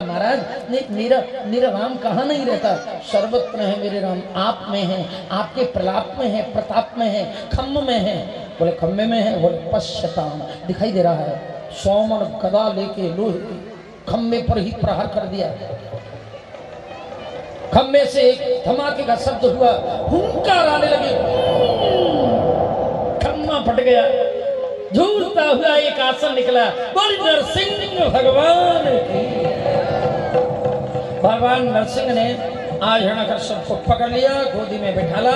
महाराज मेरा मेरा राम कहाँ नहीं रहता, सर्वत्र है मेरे राम, आप में है, आपके प्रलाप में है, प्रताप में है, खम्भ में है। बोले खम्भे में है? बोले पश्यताम, दिखाई दे रहा है। सोमन गदा लेके लोहे की खम्भे पर ही प्रहार कर दिया। खम्भे से एक धमाके का शब्द हुआ, हुंकार आने लगे, खम्भा फट गया, झूलता हुआ एक आसन निकला। बोल नरसिंह भगवान की। भगवान नरसिंह ने आज हिरण्याकश्यप को पकड़ लिया, गोदी में बिठाला,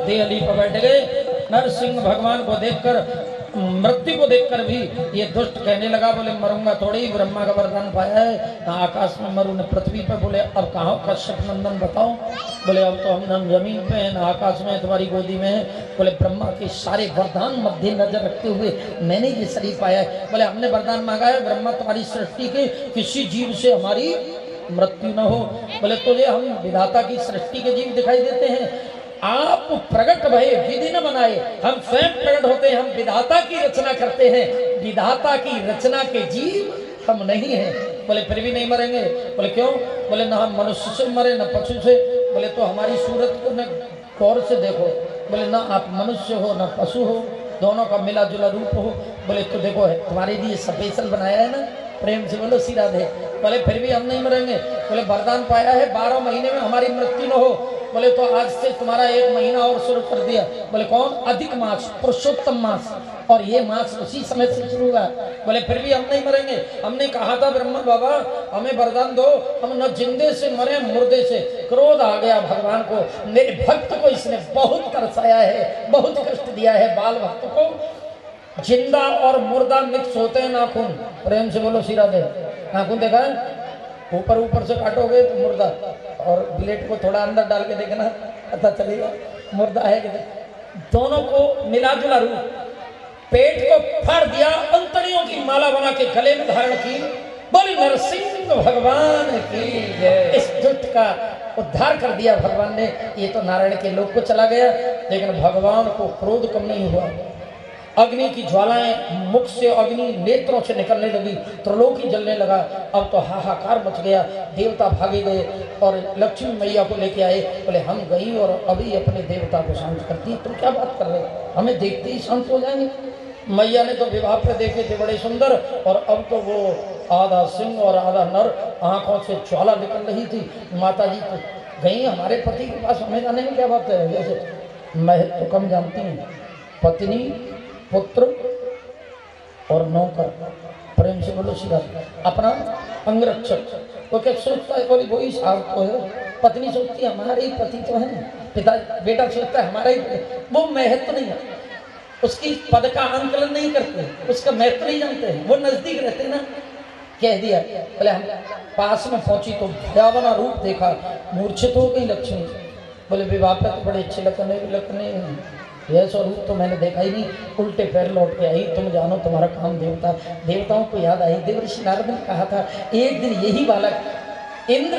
देहली पर बैठ गए। नरसिंह भगवान को देखकर, मृत्यु को देखकर भी ये दुष्ट कहने लगा, बोले मरूंगा थोड़ी, ब्रह्मा का वरदान पाया है, ना आकाश में मरू न पृथ्वी पर। बोले अब कहाँ कश्यप नंदन बताओ? बोले अब तो हम न जमीन पे हैं, ना आकाश में, तुम्हारी गोदी में है। बोले ब्रह्मा के सारे वरदान मध्य नजर रखते हुए मैंने ये शरीर पाया है। बोले हमने वरदान मांगा है, ब्रह्मा तुम्हारी सृष्टि के किसी जीव से हमारी मृत्यु न हो। बोले तुझे हम विधाता की सृष्टि के जीव दिखाई देते हैं, आप प्रकट भये विधि न बनाए, हम स्वयं प्रकट होते हैं, हम विधाता की रचना करते हैं, विधाता की रचना के जीव हम नहीं हैं। बोले फिर भी नहीं मरेंगे? बोले क्यों? बोले ना हम मनुष्य से मरे न पशु से। बोले तो हमारी सूरत को न गौर से देखो। बोले ना आप मनुष्य हो न पशु हो, दोनों का मिला जुला रूप हो। बोले तो देखो है तुम्हारे लिए स्पेशल बनाया है ना, प्रेम से बोलो श्री राधे। बोले फिर भी हम नहीं मरेंगे। बोले वरदान पाया है 12 महीने में हमारी मृत्यु न हो। बोले तो आज से तुम्हारा 1 महीना और शुरू कर दिया। बोले कौन? अधिक मास, पुरुषोत्तम मास, और ये मास उसी समय से शुरू हुआ। बोले फिर भी हम नहीं मरेंगे। हमने कहा था ब्रह्मा बाबा हमें वरदान दो, हम न जिंदे से मरे मुर्दे से। क्रोध आ गया भगवान को, मेरे भक्त को इसने बहुत तरसाया है, बहुत कष्ट दिया है। बाल भक्त को जिंदा और मुर्दा मिक्स होते हैं नाखून, प्रेम से बोलो श्री राधे। नाखून देखा है? ऊपर ऊपर से काटोगे तो मुर्दा, और ब्लेड को थोड़ा अंदर डाल के देखना पता चलेगा मुर्दा है कि दोनों को मिला जुला रूप। पेट को फाड़ दिया, अंतड़ियों की माला बना के गले में धारण की। बोली नरसिंह भगवान की। इस दुष्ट का उद्धार कर दिया भगवान ने। ये तो नारायण के लोक को चला गया, लेकिन भगवान को क्रोध कम नहीं हुआ। अग्नि की ज्वालाएं मुख से, अग्नि नेत्रों से निकलने लगी, त्रिलोकी जलने लगा। अब तो हाहाकार मच गया, देवता भागे गए और लक्ष्मी मैया को लेके आए। बोले हम गई और अभी अपने देवता को शांत करती, तुम क्या बात कर रहे, हमें देखते ही शांत हो जाएंगे। मैया ने तो विवाह पे देखे थे बड़े सुंदर, और अब तो वो आधा सिंह और आधा नर, आंखों से ज्वाला निकल रही थी। माता जी तो गई हमारे पति के पास, हमें जाने में क्या बात है। जैसे मैं तो कम जानती हूँ, पत्नी, पुत्र और नौकर, प्रेम से बोलो श्री राधे, अपना अंगरक्षक। वो क्या सोचता है? बोली वही साहब तो है। पत्नी सोचती है हमारे ही पति तो है, पिता बेटा सोचता है हमारा ही, वो महत्व नहीं है, उसकी पद का आंकलन नहीं करते, उसका महत्व नहीं जानते हैं, वो नजदीक रहते ना। कह दिया। बोले हम पास में पहुंची तो भयावना रूप देखा, मूर्छित हो गई लक्ष्मी। बोले विवाह पे तो बड़े अच्छे लगने यह स्वरूप तो मैंने देखा ही नहीं। उल्टे पैर लौट के आई। तुम जानो तुम्हारा काम देवता, देवताओं को याद आई। देवर्षि नारद ने कहा था एक दिन यही बालक इंद्र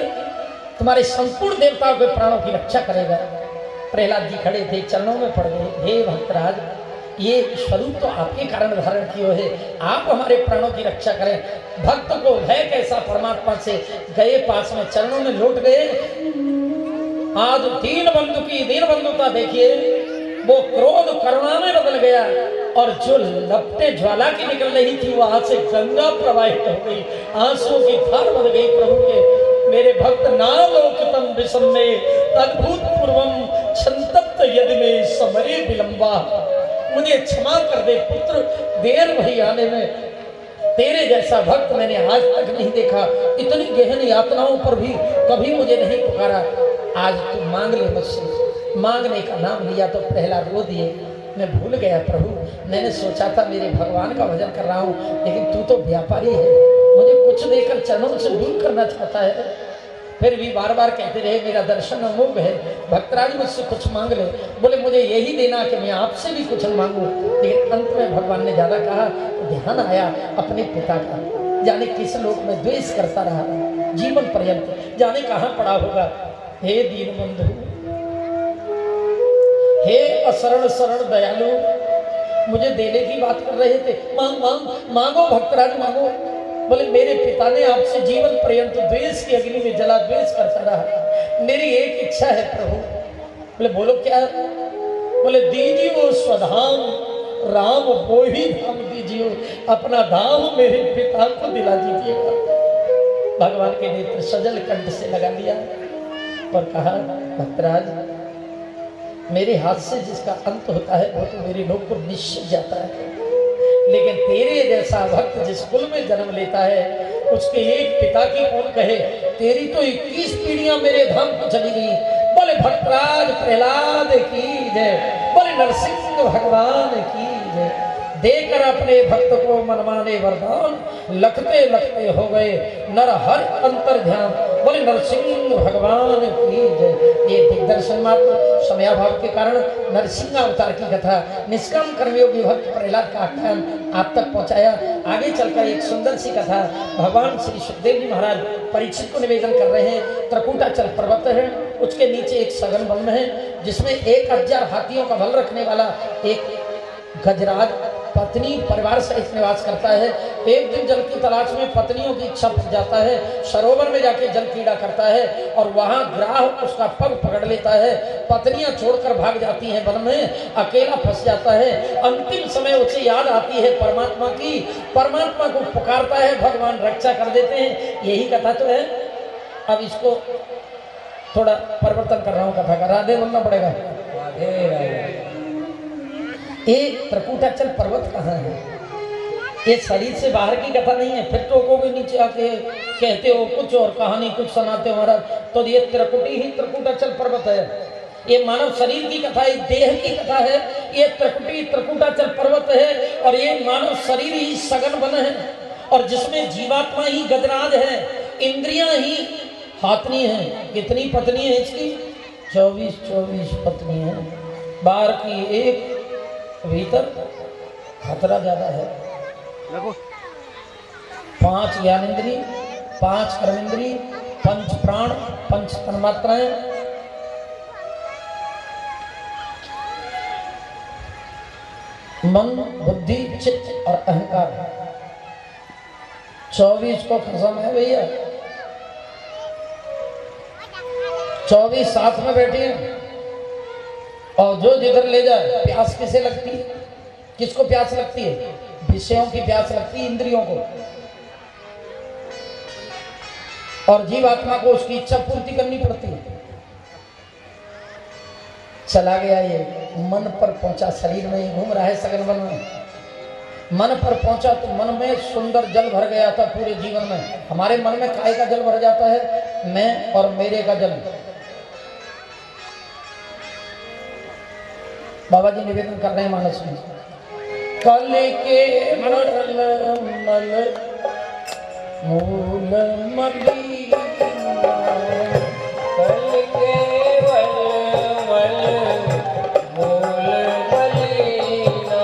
तुम्हारे संपूर्ण देवताओं के प्राणों की रक्षा करेगा। प्रहलाद जी खड़े थे, चरणों में पड़ गए, हे भक्तराज ये स्वरूप तो आपके कारण धारण किए है, आप हमारे प्राणों की रक्षा करें। भक्त को है कैसा परमात्मा से, गए पास में चरणों में लौट गए। आज दीन बंधु की दीन बंधुता देखिए, वो क्रोध करुणा में बदल गया, और जो लपटे ज्वाला की निकल रही थी वहां से गंगा प्रवाहित हो गई, आंसुओं की धार बन गई प्रभु के। मेरे भक्त नालोकतम विषम में अद्भुत पूर्वम संतप्त यदि में समरे विलंबा। मुझे क्षमा कर दे पुत्र, देर वही आने में। तेरे जैसा भक्त मैंने आज तक नहीं देखा, इतनी गहन यातनाओं पर भी कभी मुझे नहीं पुकारा। आज तू मांग ले मुझसे। मांगने का नाम लिया तो प्रहलाद रो दिए। मैं भूल गया प्रभु, मैंने सोचा था मेरे भगवान का भजन कर रहा हूँ, लेकिन तू तो व्यापारी है, मुझे कुछ देकर चरणों से दूर करना चाहता है। फिर भी बार बार कहते रहे मेरा दर्शन अमोघ है, भक्तराज मुझसे कुछ मांग ले। बोले मुझे यही देना कि मैं आपसे भी कुछ मांगू। लेकिन अंत में भगवान ने ज्यादा कहा तो ध्यान आया अपने पिता का। जाने किस लोक में द्वेष करता रहा जीवन पर्यंत, जाने कहाँ पड़ा होगा। हे दीन बंधु, हे अशरण शरण दयालु, मुझे देने की बात कर रहे थे। मांग मांग मांगो भक्तराज मांगो। बोले मेरे पिता ने आपसे जीवन पर्यंत द्वेष की अग्नि में जला द्वेष करता रहा, मेरी एक इच्छा है प्रभु। बोले बोलो क्या? बोले दीजिए वो स्वधाम, राम वो ही धाम दीजिए, अपना धाम मेरे पिता को दिला दीजिएगा। भगवान के नेत्र सजल कंठ से लगा लिया और कहा भक्तराज, मेरे हाथ से जिसका अंत होता है वो तो मेरे लोग को निश्चित जाता है, लेकिन तेरे जैसा भक्त जिस कुल में जन्म लेता है उसके एक पिता की कौन कहे? तेरी तो 21 पीढ़ियां मेरे धाम को चली गई। बोले भक्तराज प्रहलाद की जय, बोले नरसिंह भगवान की जय। देकर अपने भक्त को मनमाने वरदान, लखते लखते हो गए नर हर अंतर ध्यान। बोले नरसिंह भगवान की जय। ये दिग्दर्शन मात्र समयाभाव के कारण नरसिंह अवतार की कथा निष्काम कर्मयोगी भक्त प्रहलाद का आख्यान आप तक पहुंचाया। आगे चलकर एक सुंदर सी कथा भगवान श्री सुखदेव जी महाराज परीक्षित को निवेदन कर रहे हैं। त्रिकूटाचल पर्वत है, उसके नीचे एक सघन वन है जिसमें 1000 हाथियों का बल रखने वाला एक गजराज पत्नी परिवार सहित निवास करता है। एक दिन जल की तलाश में पत्नियों की इच्छा पड़ जाता है, सरोवर में जाके जल कीड़ा करता है और वहां ग्राह उसका पग पकड़ लेता है। पत्नियां छोड़कर भाग जाती हैं, वन में अकेला फंस जाता है। अंतिम समय उसे याद आती है परमात्मा की, परमात्मा को पुकारता है, भगवान रक्षा कर देते हैं। यही कथा तो है। अब इसको थोड़ा परिवर्तन कर रहा हूँ कथा का, राधे बोलना पड़ेगा। ये त्रिकूटाचल पर्वत कहाँ है? ये शरीर से बाहर की कथा नहीं है। फिर तो को भी नीचे आके कहते हो कुछ और कहानी कुछ सुनाते हो महाराज, तो ये त्रिकुटी ही त्रिकूटाचल पर्वत है। ये मानव शरीर की कथा है, देह की कथा है। ये त्रिकुटी त्रिकूटाचल पर्वत है और ये मानव शरीर ही सघन वन है और जिसमें जीवात्मा ही गजराज है, इंद्रियां ही हाथनी है। कितनी पत्नी है इसकी? 24 पत्नी है। बाहर की एक, भीतर खतरा ज्यादा है। 5 ज्ञानेन्द्रिय, 5 कर्मेंद्रिय, 5 प्राण, 5 तन्मात्राएं, मन बुद्धि चित्त और अहंकार। 24 को खत्म है भैया। 24 साथ में बैठे हैं और जो जिधर ले जाए। प्यास किसे लगती है? किसको प्यास लगती है? विषयों की प्यास लगती है, इंद्रियों को। और जीवात्मा को उसकी इच्छा पूर्ति करनी पड़ती है। चला गया ये, मन पर पहुंचा, शरीर में ही घूम रहा है सघन वन में। मन पर पहुंचा तो मन में सुंदर जल भर गया था पूरे जीवन में। हमारे मन में काय का जल भर जाता है? मैं और मेरे का जल। बाबा जी निवेदन कर रहे हैं मानस में, कल के मल मल मूल मलीना, कल के मल मल मूल मलीना,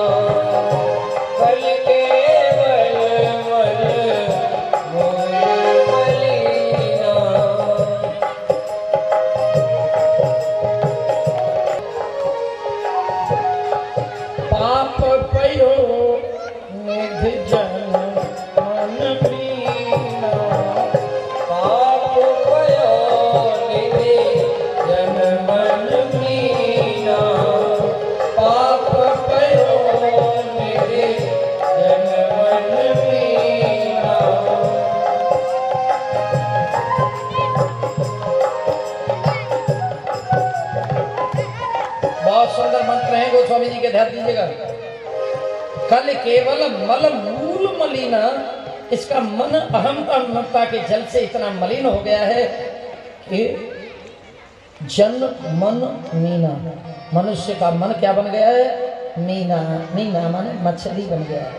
कल के मल मल मूल मलीना। पाप पयो निधि जन मन बीना, पाप पयो निधि जन मन बीना, पाप पयो निधि जन मन बीना। बहुत सुंदर मंत्र है, गोस्वामी जी के ध्यान दीजिएगा। कल केवल मल मूल मलिना, इसका मन अहमता ममता के जल से इतना मलिन हो गया है कि जन मन मीना, मनुष्य का मन क्या बन गया है? मीना। मीना माने मछली बन गया है।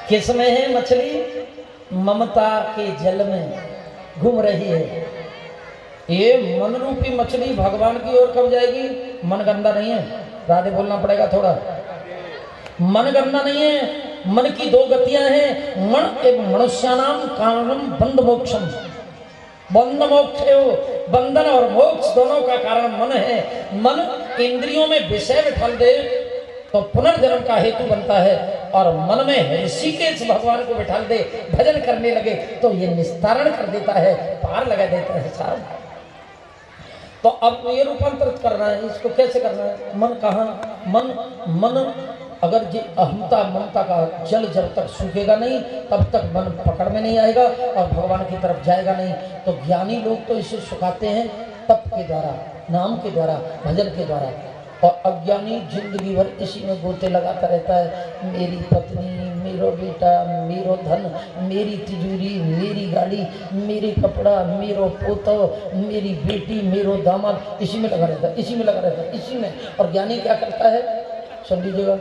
किस में है मछली? ममता के जल में घूम रही है। ये मन रूपी मछली भगवान की ओर कब जाएगी? मन गंदा नहीं है, राधे बोलना पड़ेगा थोड़ा। मन गंदा नहीं है, मन की 2 गतियां हैं, मन एवं मनुष्यानाम कारणम बंध मोक्षम। बंध मोक्ष है वो, बंधन और मोक्ष दोनों का कारण मन है। मन इंद्रियों में विषय बिठा दे तो पुनर्जन्म का हेतु बनता है। और मन में ऋषिकेश भगवान को बिठा दे, भजन करने लगे तो ये निस्तारण कर देता है, पार लगा देता है साहब। तो अब ये रूपांतरित करना है, इसको कैसे करना है? मन कहाँ? मन अगर ये अहमता ममता का जल जब तक सूखेगा नहीं तब तक मन पकड़ में नहीं आएगा और भगवान की तरफ जाएगा नहीं। तो ज्ञानी लोग तो इसे सुखाते हैं तप के द्वारा, नाम के द्वारा, भजन के द्वारा, और अज्ञानी जिंदगी भर इसी में गोते लगाता रहता है। मेरी पत्नी, मेरो बेटा, मेरो धन, मेरी तिजोरी, मेरी गाड़ी, मेरे कपड़ा, मेरो पोतो, मेरी बेटी, मेरो दामाद, इसी में लगा रहता है, इसी में लगा रहता है, इसी में। और ज्ञानी क्या करता है? सुन लीजिएगा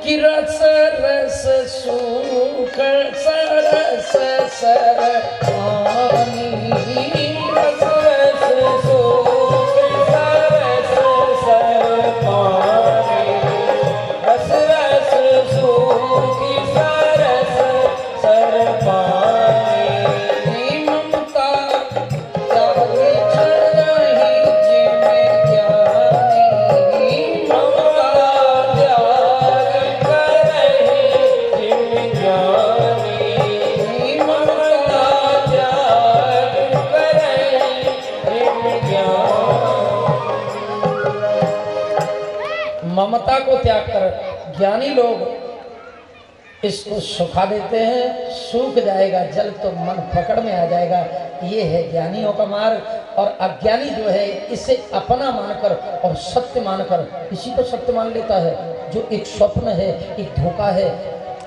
कि रस रस सुख सरस सर पानी, रस रस सुख सरस सर पानी, रस रस सुख सरस सर पानी, ममता त्यागी छड़ही जिमें ज्ञानी, ममता ममता को त्याग कर ज्ञानी लोग इसको सुखा देते हैं। सूख जाएगा जल तो मन पकड़ में आ जाएगा। ये है ज्ञानियों का मार्ग। और अज्ञानी जो है इसे अपना मानकर और सत्य मानकर इसी को सत्य मान लेता है, जो एक स्वप्न है, एक धोखा है।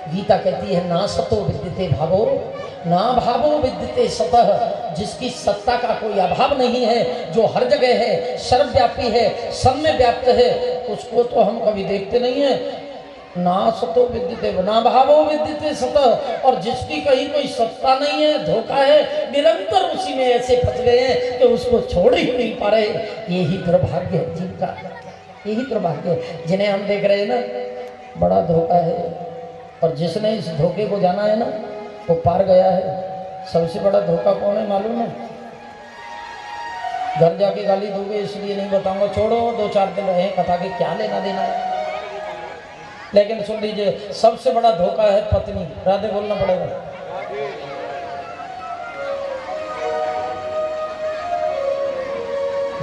गीता कहती है ना सतो विद्यते भावो ना भावो विद्यते सतः, जिसकी सत्ता का कोई अभाव नहीं है, जो हर जगह है, सर्वव्यापी है, सब में व्याप्त है, उसको तो हम कभी देखते नहीं है। ना सतो विद्यते ना भावो विद्यते सतः, और जिसकी कहीं कोई सत्ता नहीं है, धोखा है, निरंतर उसी में ऐसे फंस गए हैं कि उसको छोड़ ही नहीं पा रहे। यही दुर्भाग्य है जीव का, यही दुर्भाग्य है। जिन्हें हम देख रहे हैं ना, बड़ा धोखा है, और जिसने इस धोखे को जाना है ना वो पार गया है। सबसे बड़ा धोखा कौन है मालूम है? घर जाके गाली दोगे इसलिए नहीं बताऊंगा, छोड़ो, 2-4 दिन रहे कथा के, क्या लेना देना है। लेकिन सुन लीजिए, सबसे बड़ा धोखा है पत्नी। राधे बोलना पड़ेगा।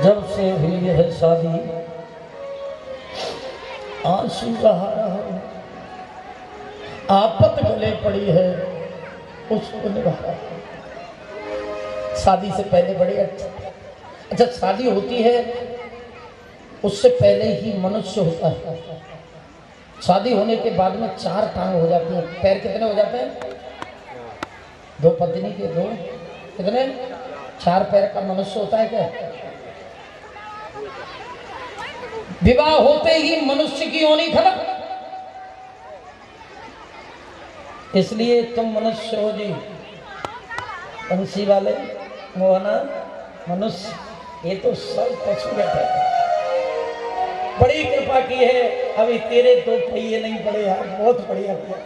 जब से हुई है शादी आंसू रहा रहा, आफत गले पड़ी है उसको निभा। शादी से पहले बड़ी अच्छा शादी होती है, उससे पहले ही मनुष्य होता है। शादी होने के बाद में 4 टांग हो जाती है। पैर कितने हो जाते हैं? 2 पत्नी के 2 कितने 4 पैर का मनुष्य होता है क्या? विवाह होते ही मनुष्य की योनि खत्म। इसलिए तुम मनुष्य हो जी, पंछी वाले मोहना मनुष्य, ये तो सब पशु बैठे। बड़ी कृपा की है, अभी तेरे 2 पहिए नहीं पड़े यार, बहुत बढ़िया किया।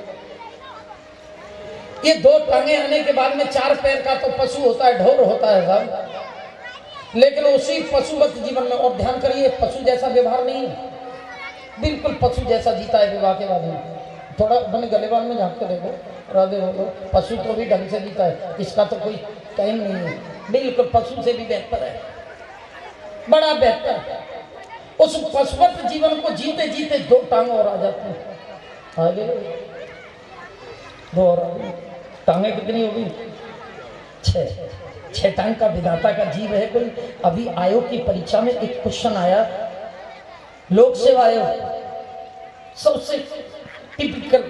ये 2 टांगे आने के बाद में 4 पैर का तो पशु होता है, ढोर होता है सब, लेकिन उसी पशुवत जीवन में। और ध्यान करिए, पशु जैसा व्यवहार नहीं है, बिल्कुल पशु जैसा जीता है विवाह के बाद में। थोड़ा अपने गलेबान में झाँक के देखो, राधे हो, पशु तो भी ढंग से जीता है, इसका तो कोई टाइम नहीं है, बिल्कुल पशु से भी बेहतर है, बड़ा बेहतर है। उस पशुवत जीवन को जीते जीते 2 टांग और आ जाती है। आगे 2 और टांगे कितनी होगी? 6 टांग का विधाता का जीव है कोई। अभी आयोग की परीक्षा में एक क्वेश्चन आया, लोक सेवा आयोग सबसे टिपिकल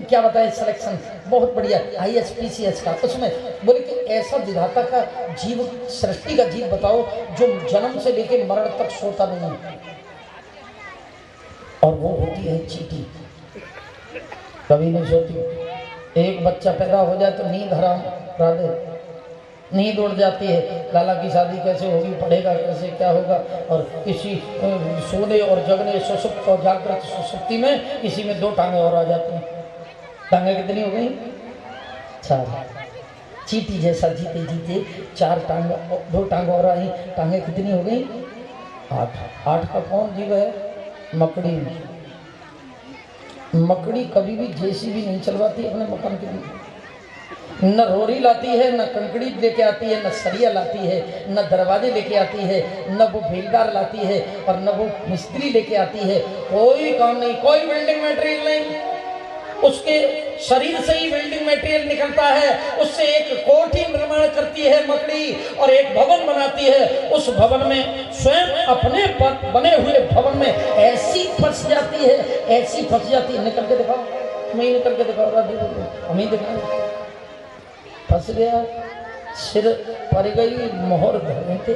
क्या बताए सिलेक्शन, बहुत बढ़िया ISPCS का। उसमें बोले कि ऐसा विधाता का जीव, सृष्टि का जीव बताओ जो जन्म से लेके मरण तक सोता नहीं, और वो होती है चींटी, कभी नहीं सोती। एक बच्चा पैदा हो जाए तो नींद हराम, राधे नींद उड़ जाती है। लाला की शादी कैसे होगी, पढ़ेगा कैसे, क्या होगा, और किसी सोने और जगने, सुसुप्त और जागृत सुसुप्ति में इसी में 2 टांगे और आ जाती हैं। टांगे कितनी हो गई? 4। चींटी जैसा जीते जीते 4 टांग, 2 टांग और आई, टांगे कितनी हो गई? 8। 8 का कौन जीव है? मकड़ी। मकड़ी कभी भी जेसीबी नहीं चलवाती अपने मकान के लिए, न रोरी लाती है, न कंकड़ी लेके आती है, न सरिया लाती है, न दरवाजे लेके आती है, न वो बेलदार लाती है और न वो मिस्त्री लेके आती है। कोई काम नहीं, कोई बिल्डिंग मटेरियल नहीं, उसके शरीर से ही बिल्डिंग मटेरियल निकलता है। उससे एक कोठी निर्माण करती है मकड़ी और एक भवन बनाती है। उस भवन में स्वयं अपने पर बने हुए भवन में ऐसी फंस जाती है, ऐसी फंस जाती है। निकल के दिखाओ, मैं निकल के दिखाओ, हम ही दिखाओ। फंस गया, सिर पर गई, मोहर धरते,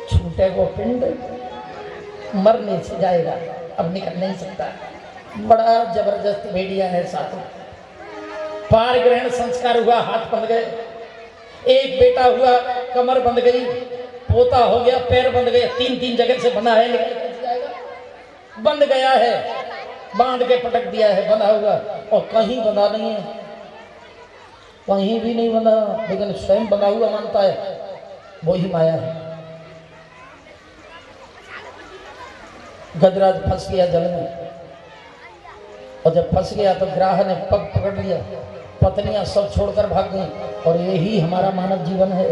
छूटे को पिंड, मरने से जाएगा, अब निकल नहीं सकता। बड़ा जबरदस्त भेड़िया है साथों। पार ग्रहण संस्कार हुआ, हाथ बंध गए, एक बेटा हुआ, कमर बंध गई, पोता हो गया, पैर बंध गए, तीन तीन जगह से बंधा है, निकल कैसे जाएगा? बंध गया है, बांध के पटक दिया है, बंधा हुआ, और कहीं बंधा नहीं है, कहीं भी नहीं बंधा, लेकिन स्वयं बंधा हुआ मानता है, वही माया है। गजराज फंस गया जल में, और जब फंस गया तो ग्राह ने पग पकड़ लिया, पत्नियां सब छोड़कर भाग गईं। और यही हमारा मानव जीवन है।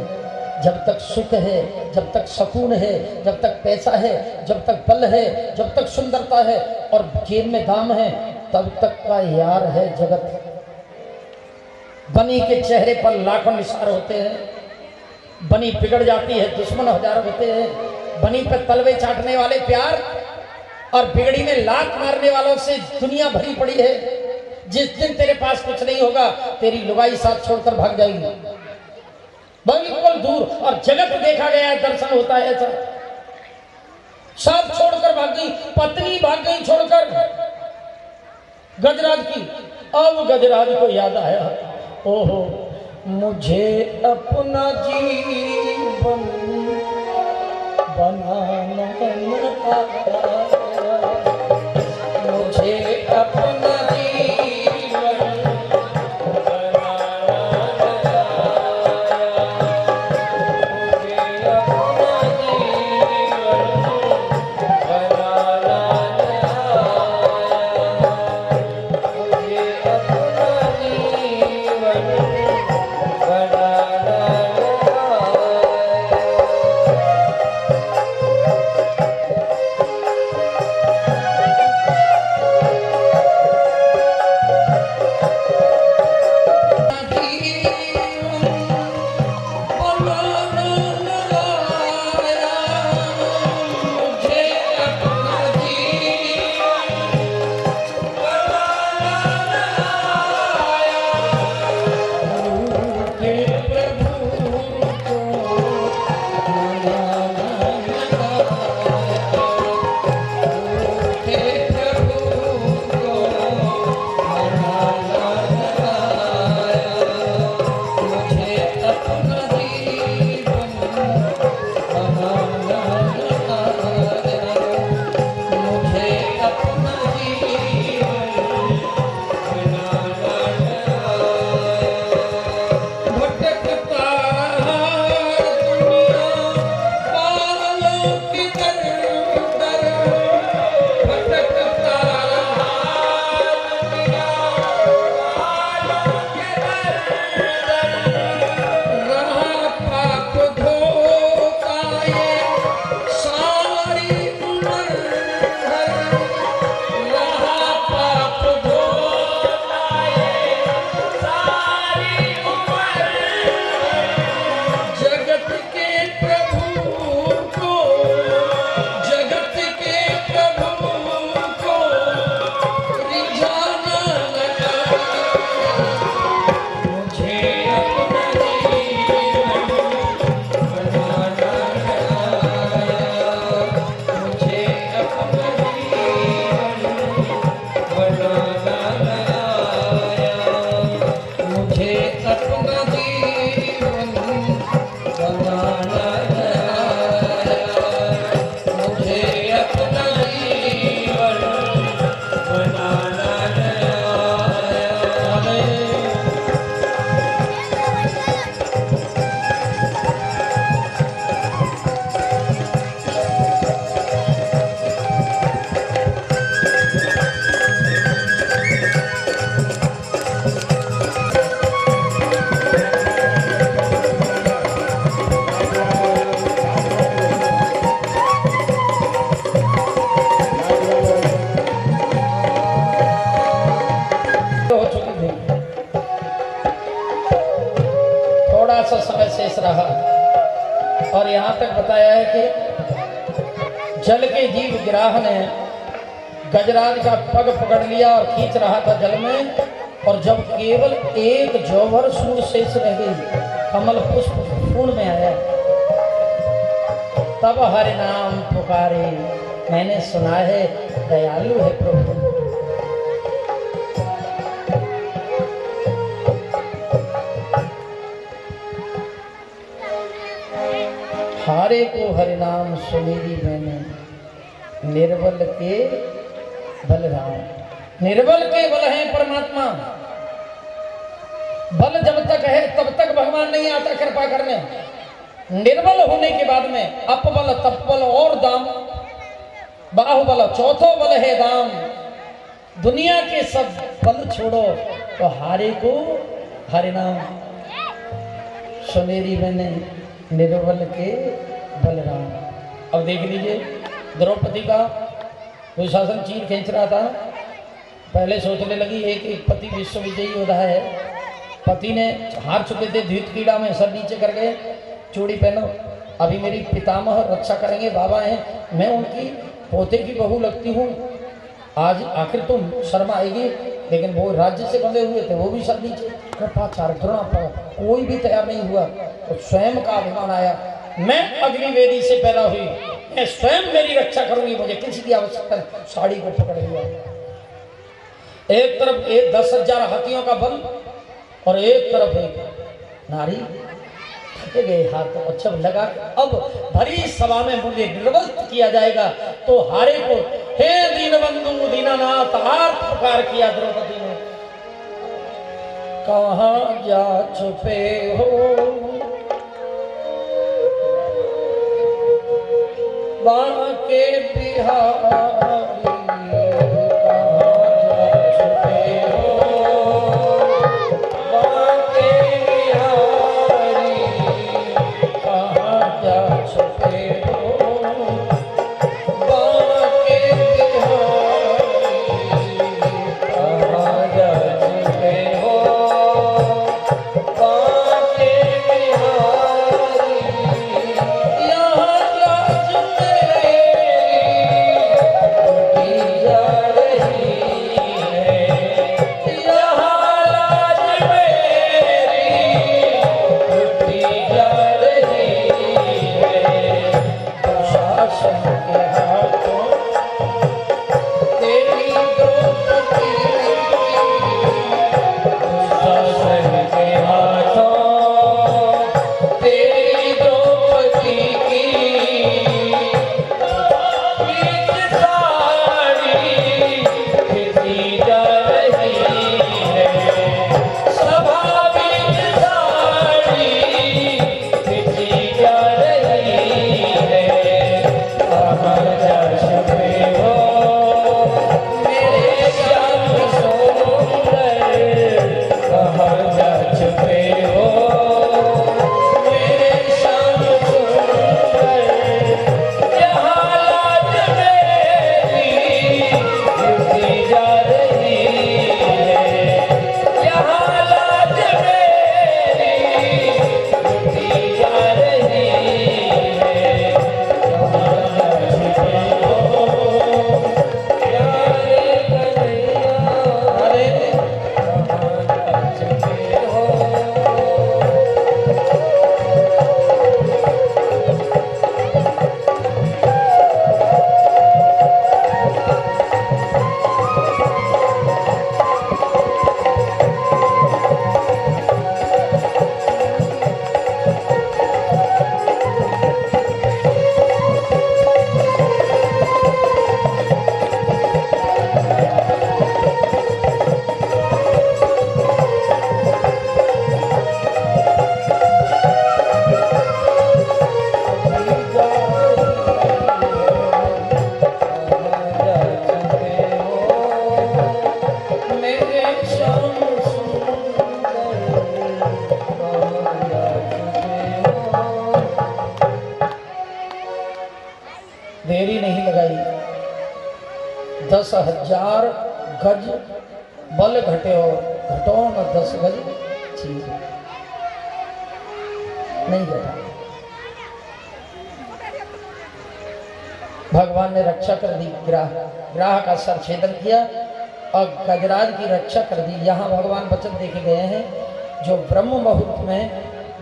जब तक सुख है, जब तक सुकून है, जब तक पैसा है, जब तक बल है, जब तक सुंदरता है और जेब में दाम है, तब तक का यार है जगत। बनी के चेहरे पर लाखों निशार होते हैं, बनी बिगड़ जाती है, दुश्मन हजार होते हैं। बनी पे तलवे चाटने वाले प्यार और बिगड़ी में लात मारने वालों से दुनिया भरी पड़ी है। जिस दिन तेरे पास कुछ नहीं होगा, तेरी लुगाई साथ छोड़कर भाग जाएगी, बिल्कुल दूर। और जगत देखा गया है, दर्शन होता है ऐसा। सब छोड़कर भाग गई, पत्नी भाग गई छोड़कर गजराज की। अब गजराज को याद आया, ओहो मुझे अपना जीवन बनाना आया, मुझे अपना जीवन बनाना समय शेष रहा। और यहाँ तक बताया है कि जल के जीव गिराह ने गजराज का पग पकड़ लिया और खींच रहा था जल में, और जब केवल एक जौहर सूर शेष रह गई, कमल पुष्प फूल में आया, तब हरि नाम पुकारे, मैंने सुना है दयालु है प्रभु। हारे को हरि नाम सुनेरी मैंने, निर्बल के बलराम। निर्बल के बल है परमात्मा, बल जब तक है तब तक भगवान नहीं आता कृपा करने। निर्बल होने के बाद में अपबल तपबल और दाम, बाहुबल चौथो बल है दाम। दुनिया के सब बल छोड़ो तो हारे को हरि नाम सुनेरी मैंने, निर्बल के बलराम। अब देख लीजिए द्रौपदी का दुशासन चीर खींच रहा था। पहले सोचने लगी एक एक पति विश्व विजयी योद्धा है, पति ने हार चुके थे द्वित क्रीड़ा में, सर नीचे कर गए, चूड़ी पहनो, अभी मेरी पितामह रक्षा करेंगे, बाबा हैं, मैं उनकी पोते की बहू लगती हूँ, आज आखिर तुम शर्मा आएगी। लेकिन वो राज्य से बंधे हुए थे, वो भी सर नीचे, कृपाचार द्रोण पर कोई भी तैयार नहीं हुआ। तो स्वयं का अभिमान आया, मैं अग्नि वेदी से पैदा हुई, मैं स्वयं मेरी रक्षा करूंगी, मुझे किसी की आवश्यकता नहीं। साड़ी को पकड़ लिया, एक तरफ 10,000 हाथियों का बल और एक तरफ एक नारी, थके गए हाथ। तो अच्छा लगा अब भरी सभा में मुझे निर्वल किया जाएगा, तो हारे को हे दीनबंधु दीनानाथ आर्त पुकार किया द्रौपदी ने। कहाँ जा छुपे हो बांके बिहारी, देरी नहीं लगाई। 10,000 गज बल घटे हो, घटो न 10 गज चीज। नहीं बैठा। भगवान ने रक्षा कर दी, ग्राह का सर छेदन किया और गजराज की रक्षा कर दी। यहाँ भगवान वचन देखे गए हैं, जो ब्रह्म मुहूर्त में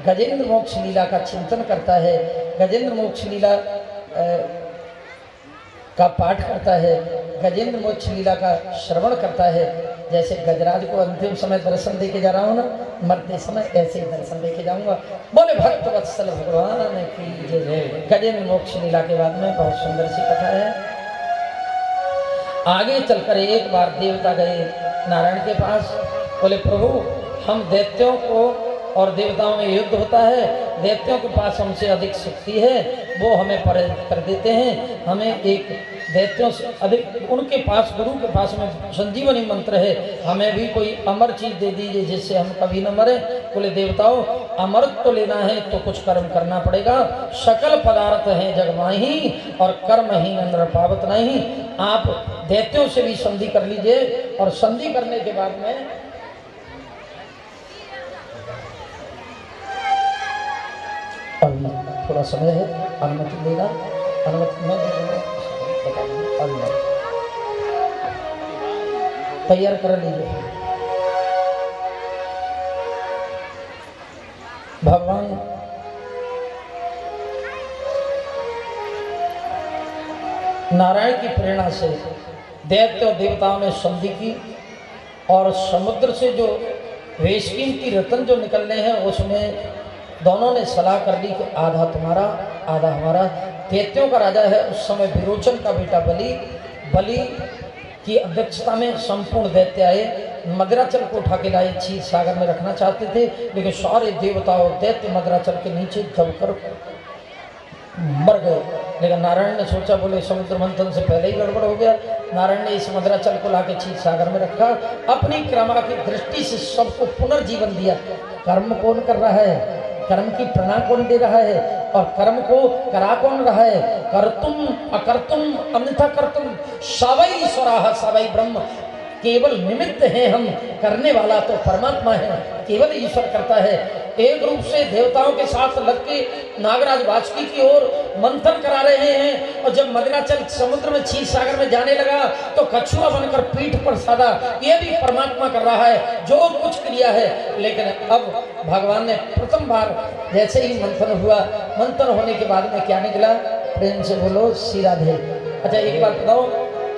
गजेंद्र मोक्ष लीला का चिंतन करता है, गजेंद्र मोक्ष लीला का पाठ करता है, गजेंद्र मोक्ष लीला का श्रवण करता है। जैसे गजराज को अंतिम समय दर्शन देके जा रहा हूँ ना, मरते समय ऐसे ही दर्शन देके जाऊंगा। बोले भक्त वत्सल भगवान की जय। गजेंद्र मोक्ष लीला के बाद में बहुत सुंदर सी कथा है। आगे चलकर एक बार देवता गए नारायण के पास, बोले प्रभु हम दैत्यों को, और देवताओं में युद्ध होता है, दैत्यों के पास हमसे अधिक शक्ति है, वो हमें पराजित कर देते हैं। हमें एक दैत्यों से अधिक, उनके पास, गुरु के पास में संजीवनी मंत्र है, हमें भी कोई अमर चीज दे दीजिए जिससे हम कभी न मरे। बोले देवताओं अमृत तो लेना है तो कुछ कर्म करना पड़ेगा, सकल पदार्थ हैं जगमाही और कर्महीन नर पावत नहीं। आप दैत्यों से भी संधि कर लीजिए, और संधि करने के बाद में अभी थोड़ा समय है, अनुमति देगा, अनुमति मैं दे दूंगा, तैयार कर लीजिए। भगवान नारायण की प्रेरणा से दैत्य और देवताओं ने संधि की, और समुद्र से जो वेशकीन की रत्न जो निकलने हैं उसमें दोनों ने सलाह कर ली कि आधा तुम्हारा आधा हमारा। दैत्यों का राजा है उस समय विरोचन का बेटा बलि की अध्यक्षता में संपूर्ण दैत्य आए, मदिराचल को उठा के लाए, क्षीर सागर में रखना चाहते थे, लेकिन सारे देवता और दैत्य मदिराचल के नीचे दबकर मर गए। लेकिन नारायण ने सोचा, बोले समुद्र मंथन से पहले ही गड़बड़ हो गया। नारायण ने इस मदिराचल को लाके क्षीर सागर में रखा, अपनी क्रमा की दृष्टि से सबको पुनर्जीवन दिया। कर्म कौन कर रहा है, कर्म की प्रेरणा कौन दे रहा है, और कर्म को करा कौन रहा है? कर्तुम अकर्तुम अन्यथा कर्तुम सवै ईश्वराः सवै ब्रह्म। केवल निमित्त है हम, करने वाला तो परमात्मा है, केवल ईश्वर करता है। एक रूप से देवताओं के साथ लग के नागराज वासुकी की ओर मंथन करा रहे हैं, और जब मदिराचल समुद्र में क्षीर सागर में जाने लगा तो कछुआ बनकर पीठ पर साधा। ये भी परमात्मा कर रहा है जो कुछ क्रिया है। लेकिन अब भगवान ने प्रथम बार जैसे ही मंथन हुआ, मंथन होने के बाद में क्या निकला? प्रेम से बोलो श्री राधे। अच्छा एक बात बताओ,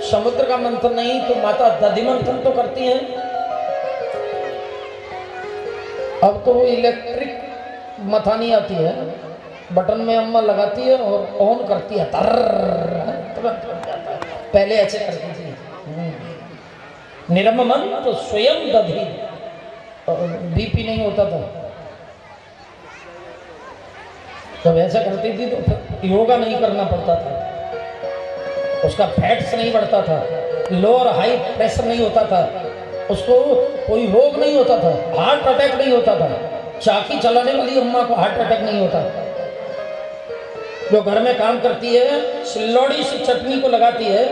समुद्र का मंथन नहीं तो माता दधि मंथन तो करती हैं। अब तो वो इलेक्ट्रिक मथानी आती है, बटन में अम्मा लगाती है और ऑन करती है, तुरंत बन जाता है। पहले ऐसे करती थी, निरममन तो स्वयं दधि, बीपी नहीं होता था। जब ऐसा करती थी तो फिर योगा नहीं करना पड़ता था, उसका फैट्स नहीं बढ़ता था, लो और हाई प्रेशर नहीं होता था, उसको कोई रोग नहीं होता था, हार्ट अटैक नहीं होता था। चाकी चलाने वाली अम्मा को हार्ट अटैक नहीं होता। जो घर में काम करती है, सिल्लोड़ी से चटनी को लगाती है,